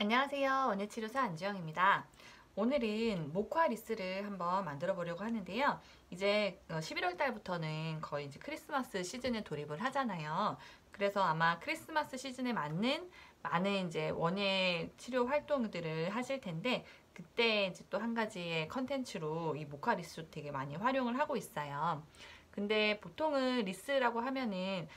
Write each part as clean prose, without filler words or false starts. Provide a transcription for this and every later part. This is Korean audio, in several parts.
안녕하세요. 원예치료사 안주영입니다. 오늘은 목화 리스를 한번 만들어 보려고 하는데요. 이제 11월 달부터는 거의 이제 크리스마스 시즌에 돌입을 하잖아요. 그래서 아마 크리스마스 시즌에 맞는 많은 이제 원예 치료 활동들을 하실 텐데, 그때 이제 또 한 가지의 컨텐츠로 이 목화 리스 되게 많이 활용을 하고 있어요. 근데 보통은 리스라고 하면은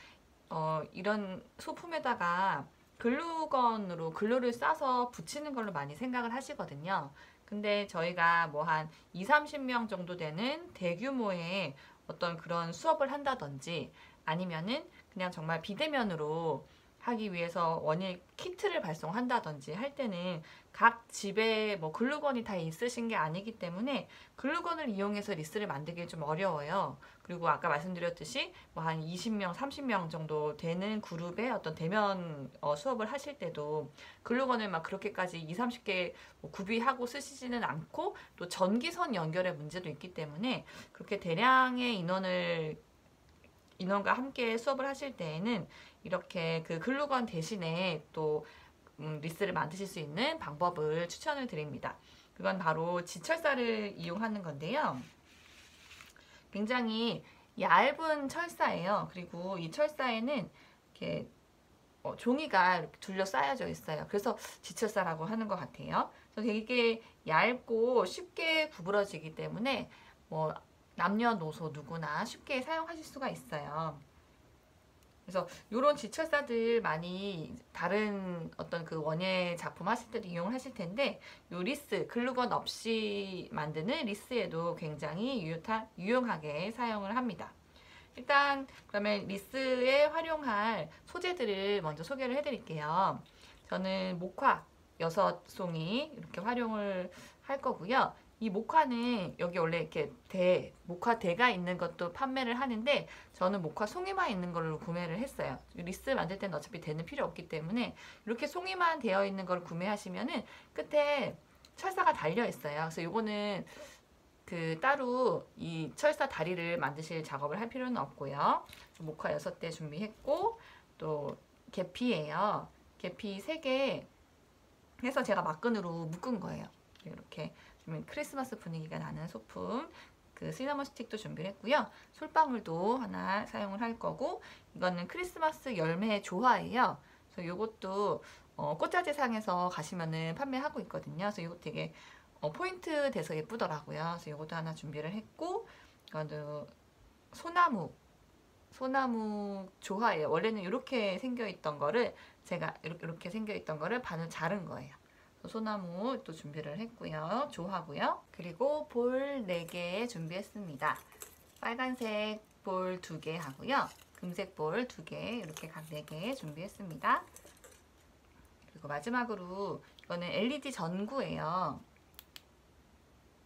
이런 소품에다가 글루건으로 글루를 싸서 붙이는 걸로 많이 생각을 하시거든요. 근데 저희가 뭐 한 2, 30명 정도 되는 대규모의 어떤 그런 수업을 한다든지 아니면은 그냥 정말 비대면으로 하기 위해서 원예 키트를 발송한다든지 할 때는 각 집에 뭐 글루건이 다 있으신 게 아니기 때문에 글루건을 이용해서 리스를 만들기 좀 어려워요. 그리고 아까 말씀드렸듯이 뭐 한 20명, 30명 정도 되는 그룹의 어떤 대면 수업을 하실 때도 글루건을 막 그렇게까지 2, 30개 구비하고 쓰시지는 않고 또 전기선 연결의 문제도 있기 때문에 그렇게 대량의 인원과 함께 수업을 하실 때에는 이렇게 그 글루건 대신에 또 리스를 만드실 수 있는 방법을 추천을 드립니다. 그건 바로 지철사를 이용하는 건데요. 굉장히 얇은 철사예요. 그리고 이 철사에는 이렇게 종이가 이렇게 둘러싸여져 있어요. 그래서 지철사라고 하는 것 같아요. 그래서 되게 얇고 쉽게 구부러지기 때문에 뭐 남녀노소 누구나 쉽게 사용하실 수가 있어요. 그래서 이런 지철사들 많이 다른 어떤 그 원예 작품 하실 때도 이용하실 텐데, 요 리스, 글루건 없이 만드는 리스에도 굉장히 유용하게 사용을 합니다. 일단 그러면 리스에 활용할 소재들을 먼저 소개를 해드릴게요. 저는 목화 6송이 이렇게 활용을 할 거고요. 이 목화는 여기 원래 이렇게 목화 대가 있는 것도 판매를 하는데, 저는 목화 송이만 있는 걸로 구매를 했어요. 리스 만들 때는 어차피 대는 필요 없기 때문에 이렇게 송이만 되어 있는 걸 구매하시면은 끝에 철사가 달려 있어요. 그래서 요거는 그 따로 이 철사 다리를 만드실 작업을 할 필요는 없고요. 목화 6대 준비했고, 또 계피예요. 계피 3개 해서 제가 막근으로 묶은 거예요. 이렇게 좀 크리스마스 분위기가 나는 소품, 그 시나몬 스틱도 준비를 했고요. 솔방울도 하나 사용을 할 거고, 이거는 크리스마스 열매 조화예요. 그래서 이것도 꽃자재상에서 가시면은 판매하고 있거든요. 그래서 이거 되게 포인트 돼서 예쁘더라고요. 그래서 이것도 하나 준비를 했고, 이거는 소나무 조화예요. 원래는 이렇게 생겨 있던 거를 제가 이렇게 생겨 있던 거를 반을 자른 거예요. 소나무 또 준비를 했고요. 조화고요. 그리고 볼 4개 준비했습니다. 빨간색 볼 2개 하고요. 금색 볼 2개, 이렇게 각 4개 준비했습니다. 그리고 마지막으로 이거는 LED 전구예요.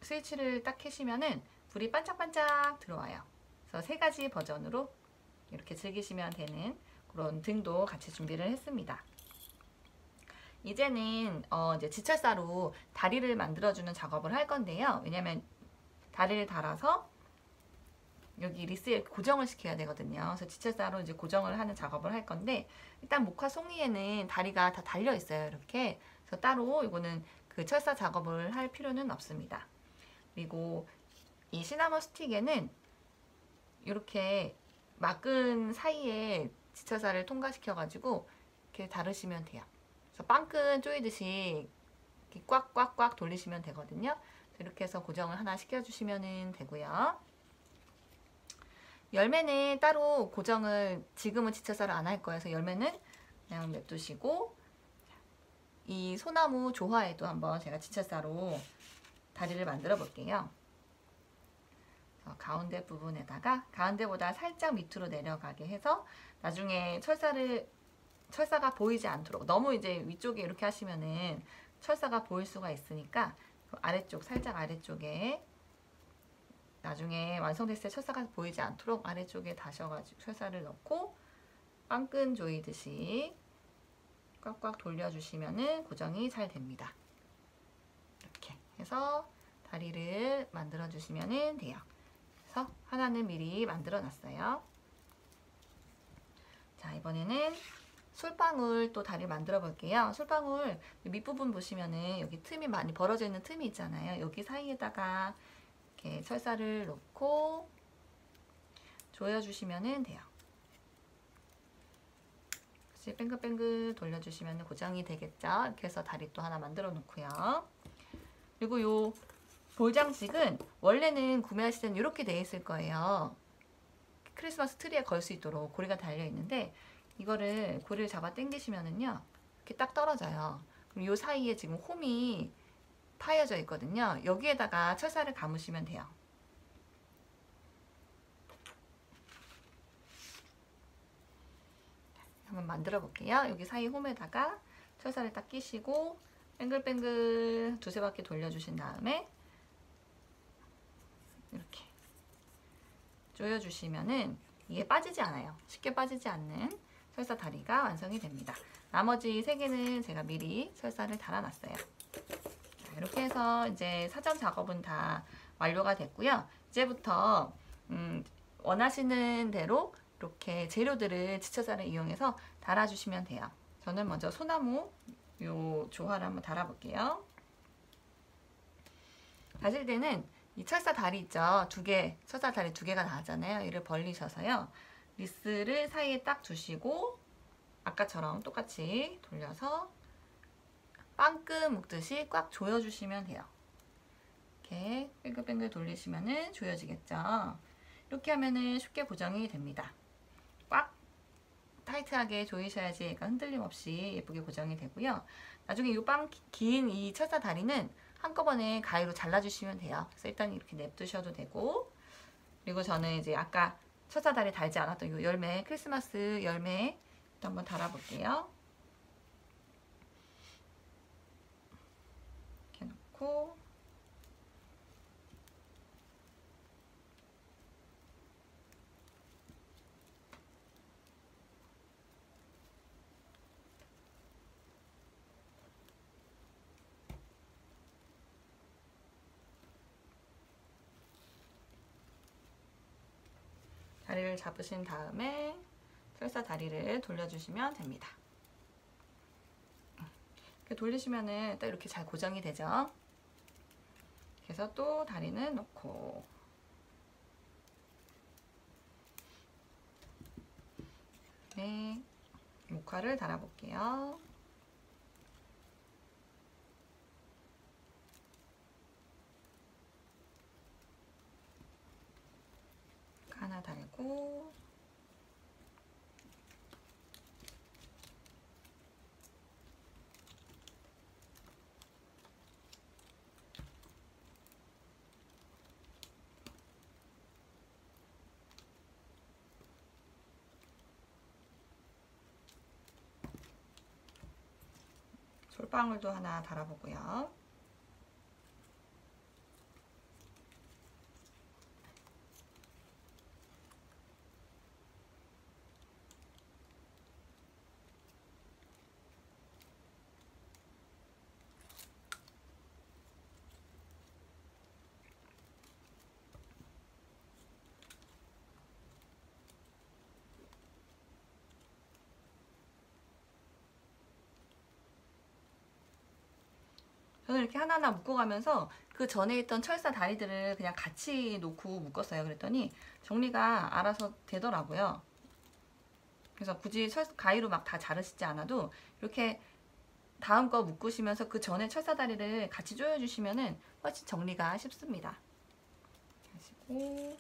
스위치를 딱 켜시면은 불이 반짝반짝 들어와요. 그래서 3가지 버전으로 이렇게 즐기시면 되는 그런 등도 같이 준비를 했습니다. 이제는 이제 지철사로 다리를 만들어주는 작업을 할 건데요. 왜냐면 다리를 달아서 여기 리스에 고정을 시켜야 되거든요. 그래서 지철사로 이제 고정을 하는 작업을 할 건데, 일단 목화 송이에는 다리가 다 달려 있어요. 이렇게. 그래서 따로 이거는 그 철사 작업을 할 필요는 없습니다. 그리고 이 시나몬 스틱에는 이렇게 막근 사이에 지철사를 통과시켜 가지고 이렇게 다르시면 돼요. 그래서 빵끈 조이듯이 이렇게 꽉꽉꽉 돌리시면 되거든요. 이렇게 해서 고정을 하나 시켜주시면 되고요. 열매는 따로 고정을 지금은 지철사를 안 할 거예요. 그래서 열매는 그냥 냅두시고, 이 소나무 조화에도 한번 제가 지철사로 다리를 만들어 볼게요. 가운데 부분에다가 가운데보다 살짝 밑으로 내려가게 해서 나중에 철사가 보이지 않도록, 너무 이제 위쪽에 이렇게 하시면은 철사가 보일 수가 있으니까 아래쪽, 살짝 아래쪽에 나중에 완성됐을 때 철사가 보이지 않도록 아래쪽에 다셔가지고 철사를 넣고 빵끈 조이듯이 꽉꽉 돌려주시면은 고정이 잘 됩니다. 이렇게 해서 다리를 만들어 주시면 돼요. 그래서 하나는 미리 만들어 놨어요. 자, 이번에는 솔방울 또 다리를 만들어 볼게요. 솔방울 밑부분 보시면은 여기 틈이 많이 벌어져 있는 틈이 있잖아요. 여기 사이에다가 이렇게 철사를 놓고 조여주시면 돼요. 다시 뱅글뱅글 돌려주시면 고정이 되겠죠. 이렇게 해서 다리 또 하나 만들어 놓고요. 그리고 요 볼장식은 원래는 구매하실 때는 이렇게 되어 있을 거예요. 크리스마스 트리에 걸 수 있도록 고리가 달려 있는데 이거를 고리를 잡아 당기시면은요 이렇게 딱 떨어져요. 그럼 요 사이에 지금 홈이 파여져 있거든요. 여기에다가 철사를 감으시면 돼요. 한번 만들어 볼게요. 여기 사이 홈에다가 철사를 딱 끼시고 뱅글뱅글 두세 바퀴 돌려주신 다음에 이렇게 조여주시면은 이게 빠지지 않아요. 쉽게 빠지지 않는 철사 다리가 완성이 됩니다. 나머지 3개는 제가 미리 철사를 달아놨어요. 자, 이렇게 해서 이제 사전 작업은 다 완료가 됐고요. 이제부터 원하시는 대로 이렇게 재료들을 지처자를 이용해서 달아주시면 돼요. 저는 먼저 소나무 요 조화를 한번 달아볼게요. 다실 때는 이 철사 다리 있죠? 철사 다리 2개가 나왔잖아요. 이를 벌리셔서요. 리스를 사이에 딱 두시고 아까처럼 똑같이 돌려서 빵끈 묶듯이 꽉 조여주시면 돼요. 이렇게 뱅글뱅글 돌리시면은 조여지겠죠? 이렇게 하면은 쉽게 고정이 됩니다. 꽉 타이트하게 조이셔야지 얘가 흔들림 없이 예쁘게 고정이 되고요. 나중에 긴 이 철사 다리는 한꺼번에 가위로 잘라주시면 돼요. 그래서 일단 이렇게 냅두셔도 되고, 그리고 저는 이제 아까 철사 다리 달지 않았던 이 열매, 크리스마스 열매 또 한번 달아볼게요. 이렇게 놓고 다리를 잡으신 다음에 철사 다리를 돌려주시면 됩니다. 이렇게 돌리시면은 딱 이렇게 잘 고정이 되죠. 그래서 또 다리는 놓고 네, 목화를 달아볼게요. 하나 달고 솔방울도 하나 달아보고요. 저는 이렇게 하나하나 묶어가면서 그 전에 있던 철사 다리들을 그냥 같이 놓고 묶었어요. 그랬더니 정리가 알아서 되더라고요. 그래서 굳이 가위로 막 다 자르시지 않아도 이렇게 다음 거 묶으시면서 그 전에 철사 다리를 같이 조여주시면은 훨씬 정리가 쉽습니다. 하시고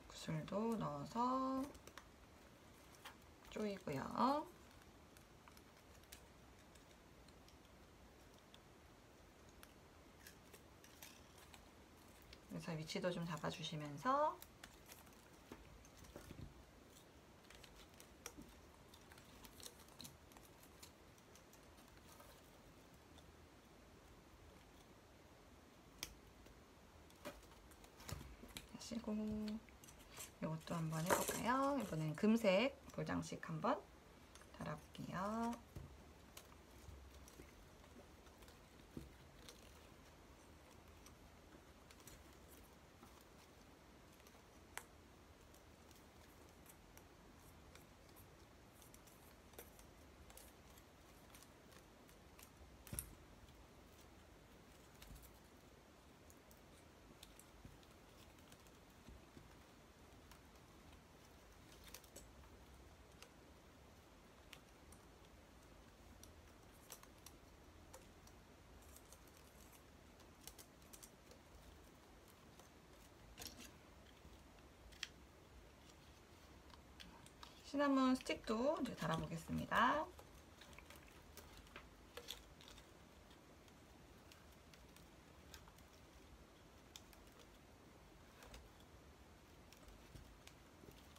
구슬도 넣어서 조이고요. 그래서 위치도 좀 잡아주시면서 하시고 이것도 한번 해볼까요? 이번엔 금색 볼장식 한번 달아볼게요. 시나몬 스틱도 이제 달아보겠습니다.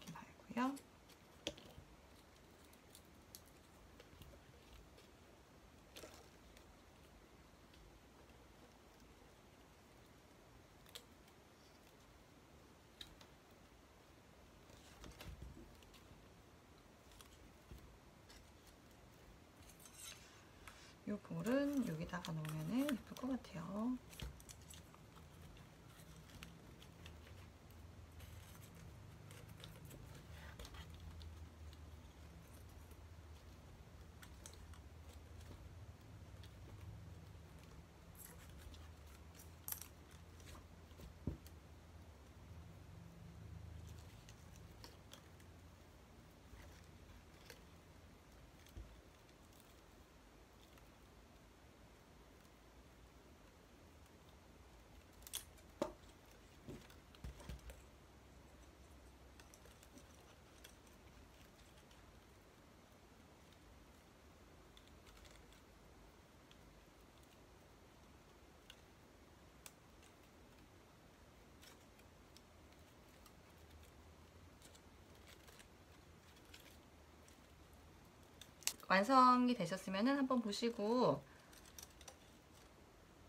이렇게 말고요. 이 볼은 여기다가 놓으면 예쁠 것 같아요. 완성이 되셨으면 한번 보시고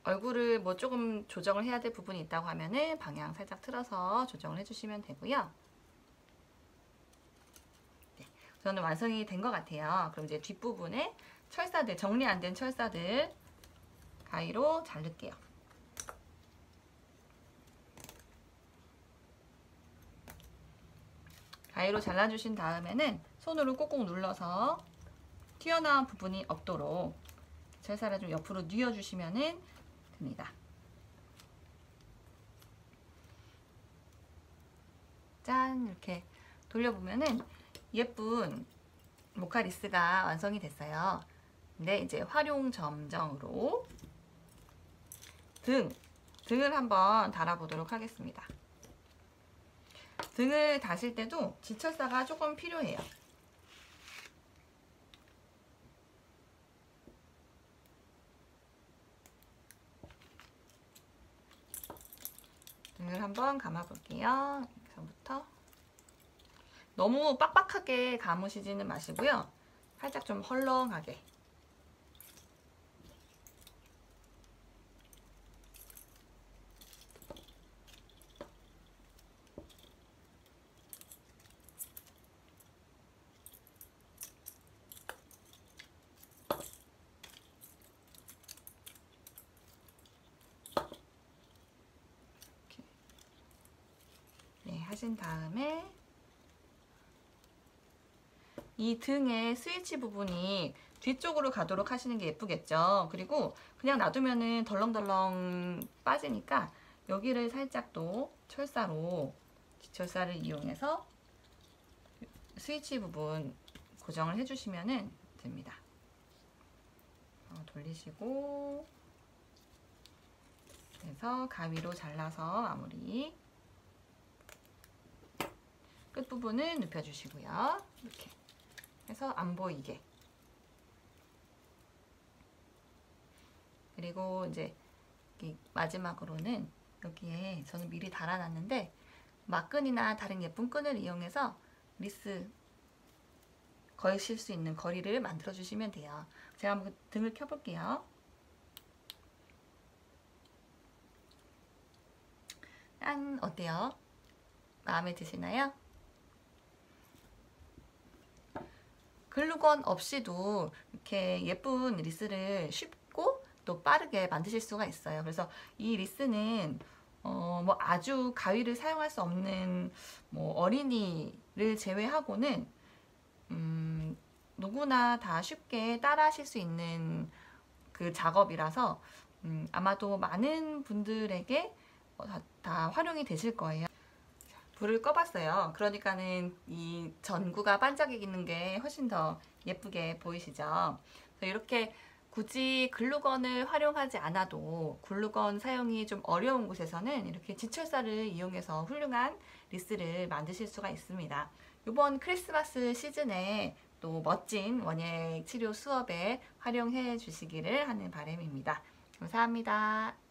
얼굴을 뭐 조금 조정을 해야 될 부분이 있다고 하면은 방향 살짝 틀어서 조정을 해주시면 되고요. 네, 저는 완성이 된 것 같아요. 그럼 이제 뒷부분에 철사들, 정리 안 된 철사들 가위로 자를게요. 가위로 잘라주신 다음에는 손으로 꼭꼭 눌러서 튀어나온 부분이 없도록 철사를 좀 옆으로 뉘어주시면 됩니다. 짠! 이렇게 돌려보면은 예쁜 모카리스가 완성이 됐어요. 근데 이제 활용 점정으로 등을 한번 달아보도록 하겠습니다. 등을 다실 때도 지철사가 조금 필요해요. 등을 한번 감아 볼게요. 여기서부터 너무 빡빡하게 감으시지는 마시고요. 살짝 좀 헐렁하게. 하신 다음에 이 등의 스위치 부분이 뒤쪽으로 가도록 하시는 게 예쁘겠죠. 그리고 그냥 놔두면은 덜렁덜렁 빠지니까 여기를 살짝 또 철사로 지철사를 이용해서 스위치 부분 고정을 해주시면 됩니다. 돌리시고 그래서 가위로 잘라서 마무리. 끝부분은 눕혀주시고요. 이렇게 해서 안 보이게. 그리고 이제 마지막으로는 여기에 저는 미리 달아놨는데 막끈이나 다른 예쁜 끈을 이용해서 리스 걸실 수 있는 거리를 만들어 주시면 돼요. 제가 한번 등을 켜볼게요. 짠! 어때요? 마음에 드시나요? 글루건 없이도 이렇게 예쁜 리스를 쉽고 또 빠르게 만드실 수가 있어요. 그래서 이 리스는 뭐 아주 가위를 사용할 수 없는 뭐 어린이를 제외하고는 누구나 다 쉽게 따라 하실 수 있는 그 작업이라서 아마도 많은 분들에게 다 활용이 되실 거예요. 불을 꺼봤어요. 그러니까는 이 전구가 반짝이는 게 훨씬 더 예쁘게 보이시죠? 이렇게 굳이 글루건을 활용하지 않아도 글루건 사용이 좀 어려운 곳에서는 이렇게 지철사를 이용해서 훌륭한 리스를 만드실 수가 있습니다. 이번 크리스마스 시즌에 또 멋진 원예 치료 수업에 활용해 주시기를 하는 바람입니다. 감사합니다.